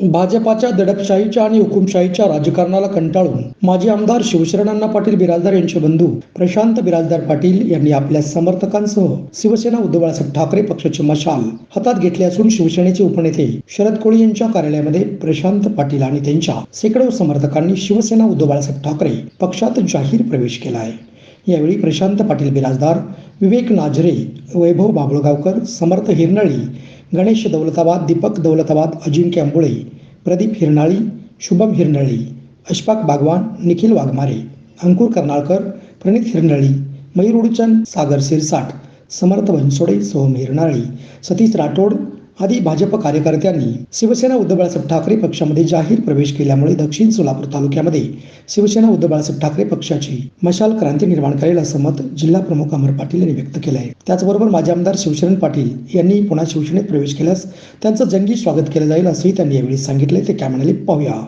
भाजपाच्या दडपशाहीच्या आणि हुकुमशाहीच्या राजकारणाला कंटाळून माजी आमदार शिवशरण पाटील बिराजदार यांचे बंधू प्रशांत बिराजदार पाटील यांनी आपल्या समर्थकांसह शिवसेना उद्धव बाळासाहेब ठाकरे पक्षाची मशाल हातात घेतली असून शिवसेनेचे उपनेते शरद कोळी यांच्या कार्यालयामध्ये प्रशांत पाटील आणि त्यांच्या शेकडो समर्थकांनी शिवसेना उद्धव बाळासाहेब ठाकरे पक्षात जाहीर प्रवेश केला आहे। यावेळी प्रशांत पाटील बिराजदार, विवेक नाझरे, वैभव बाबुळगावकर, समर्थ हिरनळी, गणेश दौलताबाद, दीपक दौलताबाद, अजिंक्य अंबुळे, प्रदीप हिरनाळी, शुभम हिरनळी, अशफाक बागवान, निखिल वाघमारे, अंकुर कर्नाळकर, प्रणित हिरनळी, मयूर उडचंद, सागर सिरसाट, समर्थ बनसोडे, सोहम हिरनाळी, सतीश राठोड आदी भाजप कार्यकर्त्यांनी शिवसेना उद्धव बाळासाहेब ठाकरे पक्षामध्ये जाहीर प्रवेश केल्यामुळे दक्षिण सोलापूर तालुक्यामध्ये शिवसेना उद्धव बाळासाहेब ठाकरे पक्षाची मशाल क्रांती निर्माण करेल असं मत जिल्हा प्रमुख अमर पाटील यांनी व्यक्त केलं आहे। त्याचबरोबर माजी आमदार शिवशरण पाटील यांनी पुन्हा शिवसेनेत प्रवेश केल्यास त्यांचं जंगी स्वागत केलं जाईल असंही त्यांनी यावेळी सांगितले। ते काय म्हणाले पाहूया।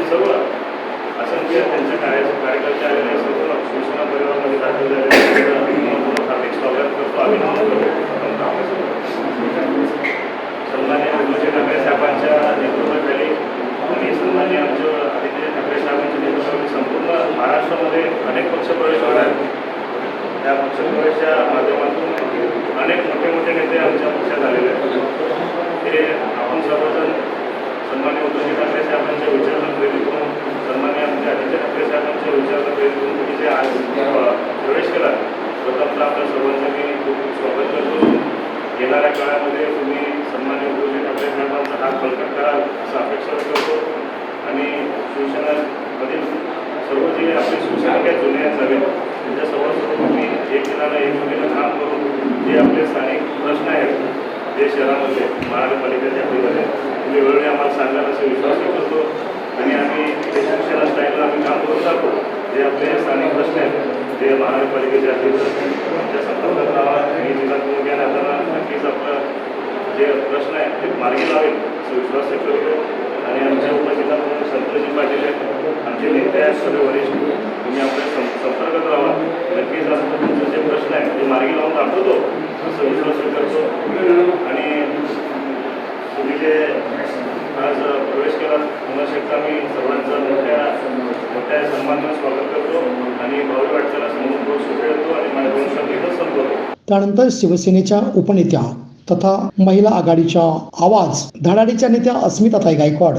सर्व असंख्य त्यांच्या कार्यकर्ते आलेले सर्व शिवसेना परिवारामध्ये दाखल झालेले हार्दिक स्वागत करतो, अभिनंदन करतो। सन्माननीय उद्धवजी ठाकरे साहेबांच्या नेतृत्वाखाली आणि सन्माननीय आमच्या आदित्य ठाकरे साहेबांच्या नेतृत्वाखाली संपूर्ण महाराष्ट्रामध्ये अनेक पक्षप्रवेश होणार आहेत। त्या पक्षप्रवेशाच्या माध्यमातून अनेक मोठे नेते आमच्या पक्षात आलेले आहेत। ते आपण सर्वजण सन्माननीय उद्धवजी ठाकरे साहेबांच्या विचारांना प्रेरित होऊन, सन्माननीय आमच्या आदित्य ठाकरे साहेबांच्या विचारांना प्रेरित होऊन तुम्ही जे आज प्रवेश केला, प्रथमतः आपल्या सर्वांचं मी खूप स्वागत करतो। येणाऱ्या काळामध्ये तुम्ही सन्माननीय उद्धवजी ठाकरे साहेबांचा हात बळकट कराल असं अपेक्षा करतो आणि शिवसेनेमधील सर्व जे आपले शिवसेना काही जुने नवीन त्यांच्यासोबत तुम्ही एकमेकांना काम करून जे आपले स्थानिक प्रश्न आहेत जे शहरामध्ये महानगरपालिकेच्या हद्दीमध्ये तुम्ही वेळोवेळी आम्हाला सांगाल असे विश्वास करतो आणि आम्ही ते शिवसेना स्टाईलला आम्ही काम करून जातो। जे आपले स्थानिक प्रश्न आहेत जे महानगरपालिकेच्या हद्दीत आमच्या संपर्कात राहा आणि जिल्हा प्रमुख या नात्यानं नक्कीच आपलं जे प्रश्न आहे ते मार्गी लावेल असा विश्वास करतो आणि आमच्या उपजिल्हा प्रमुख संतोषजी पाटील आहेत, आमचे नेते आहेत, सर्व वरिष्ठ, तुम्ही आपल्या संपर्कात राहा। नक्कीच असं तुमचे जे प्रश्न आहेत ते मार्गी लावून दाखवतो असं विश्वास करतो आणि तुम्ही जे आज प्रवेश केला पुन्हा शकता मी सर्वांचं मोठ्या सन्मानाने स्वागत करतो आणि भावी वाटचाला समोर सुरू येतो आणि माझ्या 2 शब्द इथंच संपवतो। त्यानंतर शिवसेनेच्या उपनेत्या तथा महिला आघाडीच्या आवाज धडाडीच्या नेत्या अस्मिताताई गायकवाड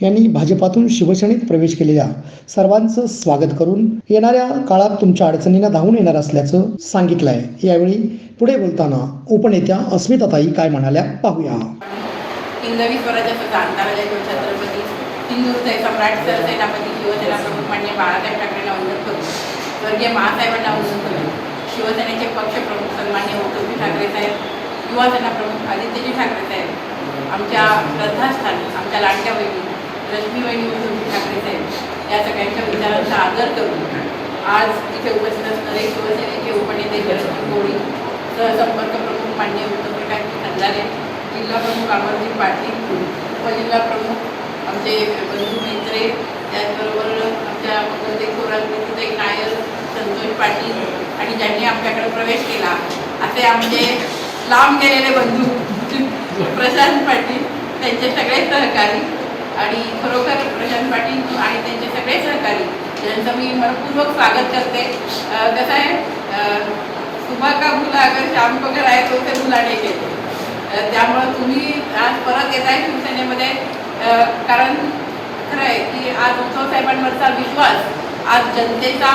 यांनी भाजपातून शिवसेनेत प्रवेश केलेल्या सर्वांचं स्वागत करून येणाऱ्या काळात तुमच्या अडचणींना धावून येणार असल्याचं सांगितलं आहे। यावेळी पुढे बोलताना उपनेत्या अस्मिताताई काय म्हणाल्या पाहूया। हिंदवी स्वराज्याचा आंतरराष्ट्रीय छत्रपती हिंदुस्थानी सम्राट सरसेनापती शिवसेना प्रमुख माननीय बाळासाहेब ठाकरेंना वंदन करून, स्वर्गीय महासाहेबांना वंदन करून, शिवसेनेचे पक्षप्रमुख सन्माननीय उद्धवजी ठाकरे साहेब, युवासेना प्रमुख आदित्यजी ठाकरे साहेब, आमच्या श्रद्धास्थानी आमच्या लाडक्या बहिणी रश्मीबाई उद्धवजी ठाकरे साहेब या सगळ्यांच्या विचारांचा आदर करून आज इथे उपस्थित असणारे शिवसेनेचे उपनेते शरद कोळी, सहसंपर्क प्रमुख माननीय उत्तमप्रकाश खंदारे, जिल्हा प्रमुख अमरजी पाटील, उपजिल्हा प्रमुख आमचे बंधू मित्रे, त्याचबरोबर आमच्या मंगलदेव खोरात नायर, संतोष पाटील आणि ज्यांनी आमच्याकडे प्रवेश केला असे आमचे लांब गेलेले बंधू प्रशांत पाटील, त्यांचे सगळे सहकारी आणि खरोखर प्रशांत पाटील आणि त्यांचे सगळे सहकारी यांचं मी मनपूर्वक स्वागत करते। कसं आहे, सुबह का भुला अगर शाम को घर आए तो उसे भुलाने के, त्यामुळं तुम्ही आज परत येत आहे शिवसेनेमध्ये, कारण खरं आहे की आज उद्धव साहेबांवरचा विश्वास आज जनतेचा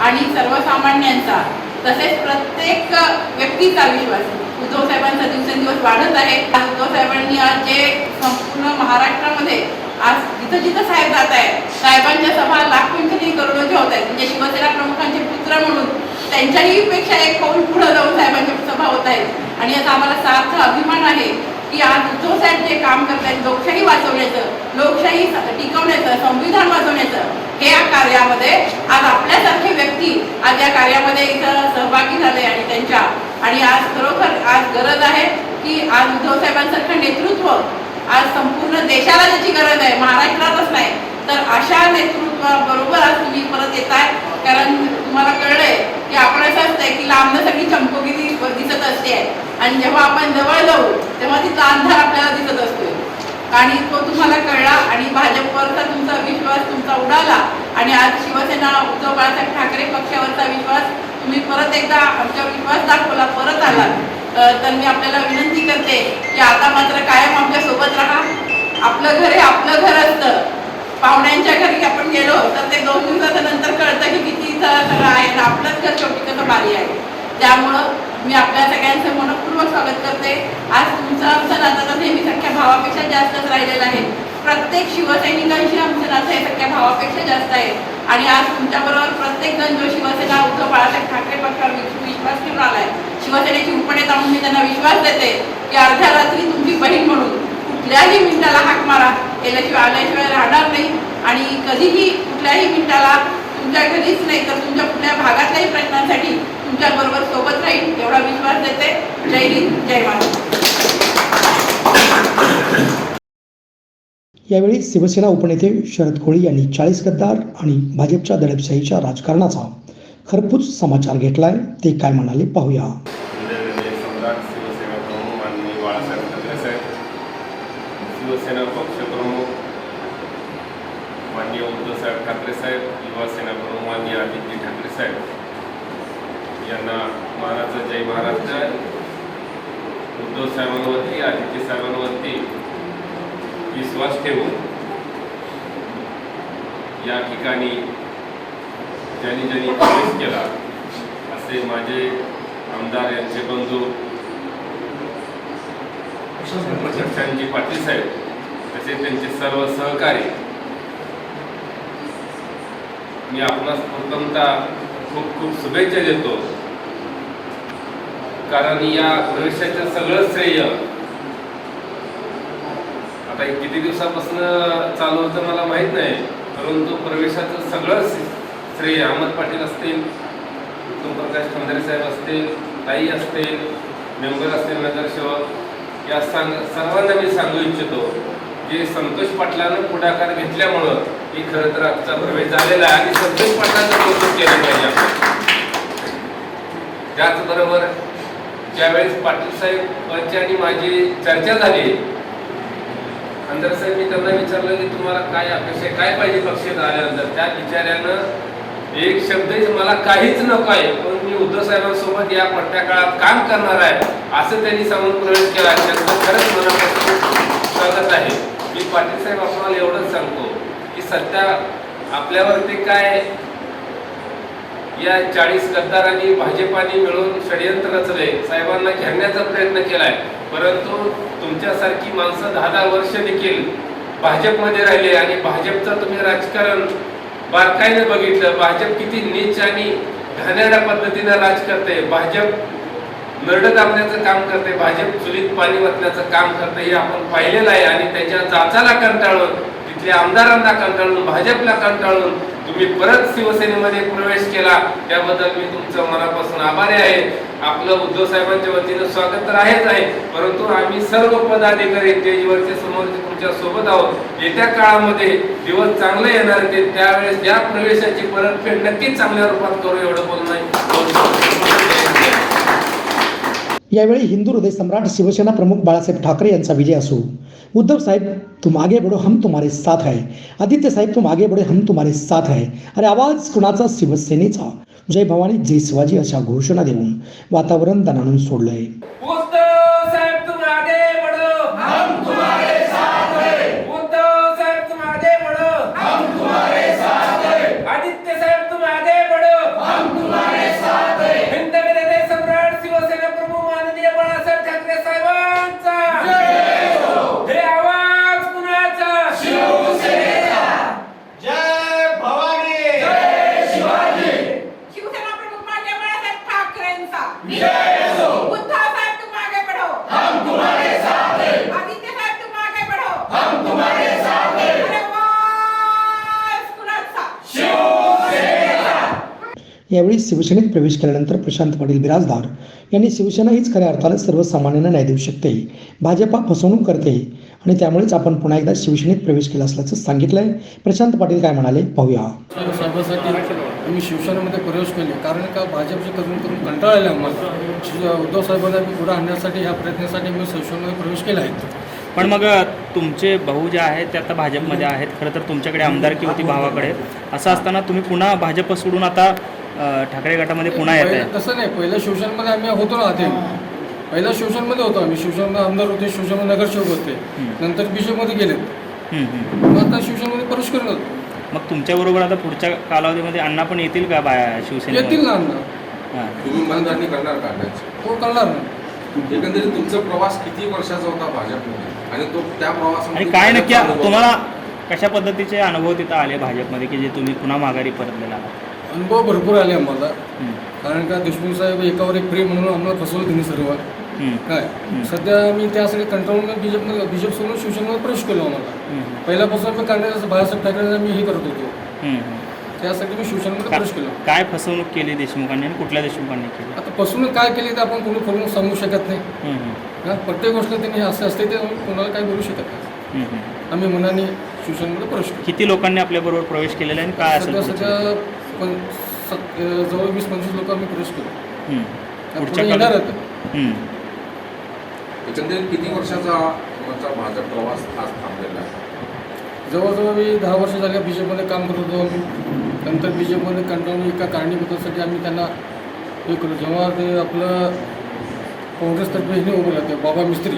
आणि सर्वसामान्यांचा तसेच प्रत्येक व्यक्तीचा विश्वास उद्धव साहेबांचा दिवसेंदिवस वाढत आहे। उद्धव साहेबांनी आज जे संपूर्ण महाराष्ट्रामध्ये आज जिथं साहेब जात आहेत, साहेबांच्या सभा लाखोंची करोडोच्या होत आहेत, म्हणजे शिवसेना प्रमुखांचे पुत्र म्हणून त्यांच्याही पेक्षा एक पाऊल पुढे जाऊन साहेबांच्या सभा होत आहेत आणि याचा आम्हाला सार्थ अभिमान आहे की आज उद्धव साहेब जे काम करत आहेत लोकशाही वाचवण्याचं, लोकशाही टिकवण्याचं, संविधान वाचवण्याचं, हे या कार्यामध्ये आज आपल्यासारखे व्यक्ती आज या कार्यामध्ये इथं सहभागी झाले आणि आज खरोखर आज गरज आहे की आज उद्धव साहेबांसारखं नेतृत्व आज संपूर्ण देशाला ज्याची गरज आहे, महाराष्ट्रातच नाही तर अशा नेतृत्व बरोबर आज तुम्ही परत येताय, कारण तुम्हाला कळलंय की आपण असं असतंय की लांबण्यासाठी चमकोगिरी दिसत असते आणि जेव्हा आपण जवळ जाऊ तेव्हा तिचा अंधार आपल्याला दिसत असतोय आणि तो तुम्हाला कळला आणि भाजपवरचा तुमचा विश्वास तुमचा उडाला आणि आज शिवसेना उद्धव बाळासाहेब ठाकरे पक्षावरचा विश्वास तुम्ही परत एकदा आमच्यावर विश्वास दाखवला, परत आलात. तर मी आपल्याला विनंती करते की आता मात्र कायम आमच्या सोबत राहा. आपलं घर हे आपलं घर असतं. पाहुण्यांच्या घरी आपण गेलो तर ते 2 दिवसाच्या नंतर कळतं की किती सगळं आहे आणि आपलंच घर शेवटी कसं भारी आहे. त्यामुळं मी आपल्या सगळ्यांचं मनपूर्वक स्वागत करते. आज तुमचं आमचं नातं तर नेहमी सख्या भावापेक्षा जास्तच राहिलेलं आहे. प्रत्येक शिवसैनिकांशी आमचं नातं हे सख्या भावापेक्षा जास्त आहे आणि आज तुमच्याबरोबर प्रत्येक जण जो शिवसेना उद्धव बाळासाहेब ठाकरे पक्षावर विश्वास ठेवून आलाय, शिवसेनेची उपनेत आणून मी त्यांना विश्वास देते की अर्ध्या रात्री तुमची बहीण म्हणून कुठल्याही मिनिटाला हाक मारा, केल्याशिवाय आल्याशिवाय राहणार नाही आणि कधीही कुठल्याही मिनिटाला तुमच्या घरीच नाही तर तुमच्या कुठल्या भागातल्याही प्रश्नांसाठी तुमच्याबरोबर सोबत राहील एवढा विश्वास देते. जय हिंद, जय महाराष्ट्र. यावेळी शिवसेना उपनेते शरद कोळी यांनी 40 गद्दार आणि भाजपच्या दडपशाहीच्या राजकारणाचा खरपूस समाचार घेतलाय. ते काय म्हणाले पाहूया. सम्राट शिवसेना प्रमुख माननीय बाळासाहेब ठाकरे साहेब, शिवसेना पक्षप्रमुख माननीय उद्धवसाहेब ठाकरे साहेब, युवा सेना प्रमुख माननीय आदित्य ठाकरे साहेब यांना महाराष्ट्र जय महाराष्ट्र. उद्धव साहेबांवरती आदित्य साहेबांवरती विश्वास ठेवून या ठिकाणी ज्यांनी ज्यांनी प्रवेश केला असे माझे आमदार यांचे बंधू लक्ष्मणजी पाटील साहेब तसेच त्यांचे सर्व सहकारी, मी आपणास प्रथमतः खूप खूप शुभेच्छा देतो. कारण या प्रवेशाचं सगळं श्रेय आता किती दिवसापासून चालू होतं मला माहीत नाही, परंतु प्रवेशाचं सगळं श्रेय अहमद पाटील असतील, उत्तम प्रकाश खंदारे साहेब असतील, ताई असतील, मेंबर असतील, नगरसेवक, या सर्वांना मी सांगू इच्छितो की संतोष पाटलानं पुढाकार घेतल्यामुळं ही खरं तर आजचा प्रवेश झालेला आहे आणि संतोष पाटलांचं कौतुक केलं पाहिजे आपण. त्याचबरोबर ज्यावेळेस पाटील साहेबांची आणि माझी चर्चा झाली, खंदारे साहेब मी त्यांना विचारलं की तुम्हाला काय अपेक्षा, काय पाहिजे पक्षात आल्यानंतर. त्या विचारानं एक शब्दच मला काहीच नको आहे, पण मी उद्धव साहेबांसोबत या पट्ट्या काळात काम करणार आहे असं त्यांनी सांगून प्रवेश केला. त्यांचं खरंच मनापासून स्वागत आहे. मी पाटील साहेब आपल्याला एवढंच सांगतो की सध्या आपल्यावरती काय या 40 गद्दारांनी भाजपाने मिळून षडयंत्र रचले, साहेबांना घेरण्याचा प्रयत्न केलाय, परंतु तुमच्यासारखी माणसं 10-10 वर्ष देखील भाजपमध्ये राहिले आणि भाजपचं तुम्ही राजकारण बारकाईने बघितलं. भाजप किती नीच आणि घाणेरड्या पद्धतीने राज करते, भाजप नरड दाबण्याचं काम करते, भाजप चुलीत पाणी वतण्याचं काम करते, हे आपण पाहिलेलं आहे. आणि त्याच्या जाचाला कंटाळून, तिथल्या आमदारांना कंटाळून, भाजपला कंटाळून तुम्ही परत शिवसेनेमध्ये प्रवेश केला, त्याबद्दल मी तुमचं मनापासून आभारी आहे. आपलं उद्धव साहेबांच्या वतीनं स्वागत तर आहेच आहे, परंतु आम्ही सर्व पदाधिकारी स्टेजवरचे समोरचे तुमच्या सोबत आहोत. येत्या काळामध्ये दिवस चांगले येणार ते, त्यावेळेस या प्रवेशाची परतफेड नक्कीच चांगल्या रूपात करू, एवढं बोलणं. यावेळी हिंदू हृदय सम्राट शिवसेना प्रमुख बाळासाहेब ठाकरे यांचा विजय असो. उद्धव साहेब तुम आगे बढ़ो हम तुम्हारे साथ है. आदित्य साहेब तुम आगे बढ़ो हम तुम्हारे साथ है. अरे आवाज कुणाचा? शिवसेनेचा. जय भवानी जय शिवाजी अशा घोषणा देऊन वातावरण दणाणून सोडलंय. उद्धव साहेब तुम आगे बढ़ो हम तुम्हारे साथ हैं. उद्धव साहेब तुम आगे बढ़ो हम तुम्हारे साथ हैं. आदित्य साहेब तुम आगे बढ़ो हम तुम्हारे साथ हैं. हिंद हृदय सम्राट शिवसेना प्रमुख माननीय बाळासाहेब ठाकरे साहेबांचा जय हो. हे आवाज कुणाचा? शिवसेनेचा. जय भवानी जय शिवाजी. शिवसेना प्रमुख माननीय बाळासाहेब ठाकरेंचा जय हो. उद्धव साहेब तुम आगे बढ़ो हम तुम्हारे साथ हैं. आदित्य साहेब तुम आगे बढ़ो हम तुम्हारे साथ हैं. अरे आवाज कुणाचा? शिवसेनेचा. यावेळी शिवसेनेत प्रवेश केल्यानंतर प्रशांत पाटील बिराजदार यांनी शिवसेना हीच खऱ्या अर्थाने सर्वसामान्यांना न्याय देऊ शकते, भाजपा फसवणूक करते आणि त्यामुळेच आपण पुन्हा एकदा शिवसेनेत प्रवेश केला असल्याचं सांगितलंय. प्रशांत पाटील काय म्हणाले पाहूया. साहेबासाठी आम्ही शिवसेनेमध्ये प्रवेश केले, कारण का भाजपचे करून करून कंटाळा आला आम्हाला. उद्धव साहेबांना पुढे आणण्यासाठी ह्या प्रयत्नासाठी मी शिवसेनेमध्ये प्रवेश केला आहे. पण मग तुमचे भाऊ जे आहेत ते आता भाजपमध्ये आहेत. खरं तर तुमच्याकडे आमदारकी होती भावाकडे. असं असताना तुम्ही पुन्हा भाजप सोडून आता ठाकरे गटामध्ये पुन्हा येत आहे. तसं नाही, पहिल्या शिवसेनेमध्ये आम्ही होतो ना आधी. पहिल्या शिवसेनेमध्ये होतो आम्ही. शिवसेनेमध्ये आमदार होते, शिवसेनेमध्ये नगरसेवक होते. नंतर बीजेपीमध्ये गेले. मग आता शिवसेनेमध्ये प्रवेश करून होतो. मग तुमच्याबरोबर आता पुढच्या कालावधीमध्ये अण्णा पण येतील का शिवसेनेत? येतील ना अण्णा. हां. तुम्ही मतदारणी करणार का अण्णांची? हो, करणार ना. एकंदरीत तुमचा प्रवास किती वर्षाचा होता भाजपमध्ये आणि तो त्या प्रवासामध्ये आणि काय नक्की तुम्हाला कशा पद्धतीचे अनुभव तिथं आले भाजपमध्ये की जे तुम्ही पुन्हा माघारी परतलेला आहात? अनुभव भरपूर आले आम्हाला. कारण का देशमुख साहेब एकावर एक प्रेम म्हणून आम्हाला फसवलं त्यांनी सर्व. काय सध्या मी त्यासाठी कंटाळून बीजेप सोडून शिवसेनेमध्ये प्रवेश केलो. आम्हाला पहिल्यापासून मी काँग्रेस बाळासाहेब ठाकरे मी हे करत होतो. त्यासाठी मी शिवसेनेमध्ये प्रवेश केला. काय फसवणूक केली देशमुखांनी आणि कुठल्या देशमुखांनी केली? आता फसवणूक काय केली ते आपण कोणी खोलून सांगू शकत नाही. प्रत्येक गोष्ट त्यांनी असे असते ते कोणाला काही बोलू शकत नाही. आम्ही मनाने शिवसेनेमध्ये प्रवेश केला. किती लोकांनी आपल्याबरोबर प्रवेश केलेला आहे आणि काय असेल सध्या जवळ 20-25 लोक आम्ही प्रवेश केलो. पुढच्या येणार काळात? आहेत. एकंदरीत किती वर्षाचा तुमचा भाजप प्रवास आज थांबलेला आहे? जवळजवळ मी 10 वर्ष झाल्या बीजेपीमध्ये काम करत होतो आम्ही. नंतर बीजेपीमध्ये कंटाळून एका कारणीभूतासाठी आम्ही त्यांना हे करू. जेव्हा ते आपलं काँग्रेसतर्फे हे उभं राहते बाबा मिस्त्री,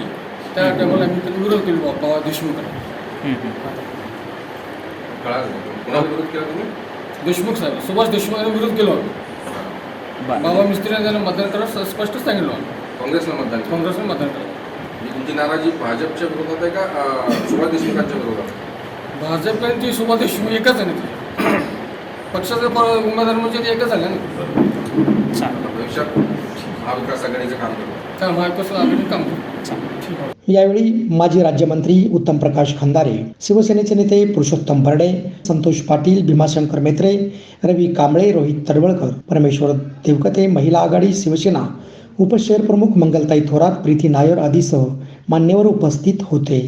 त्या टायमाला आम्ही त्याला विरोध केलो बाबा देशमुखांना. कोणाला विरोध केला तुम्ही? देशमुख साहेब, सुभाष देशमुखांना विरोध केलो आम्ही. बाबा मिस्त्रीने त्यांना मतदान करायला स्पष्ट सांगितलं आम्ही. काँग्रेसला मतदान? काँग्रेसने मतदान करायला. तुमची नाराजी भाजपच्या विरोधात आहे का सुभाष देशमुखांच्या विरोधात? भाजप आणि ती सुभाष देशमुख एकच आहे ना. ती पक्षाचं उमेदवार म्हणजे ते एकच झालं ना. भविष्यात महाविकास आघाडीचं काम करतो काय महाविकास आघाडीने काम करतो. यावेळी माजी राज्यमंत्री उत्तम प्रकाश खंदारे, शिवसेनेचे नेते पुरुषोत्तम भरडे, संतोष पाटील, भीमाशंकर मेत्रे, रवी कांबळे, रोहित तडवळकर, परमेश्वर देवकते, महिला आघाडी शिवसेना उपशहर प्रमुख मंगलताई थोरात, प्रीती नायर आदीसह मान्यवर उपस्थित होते.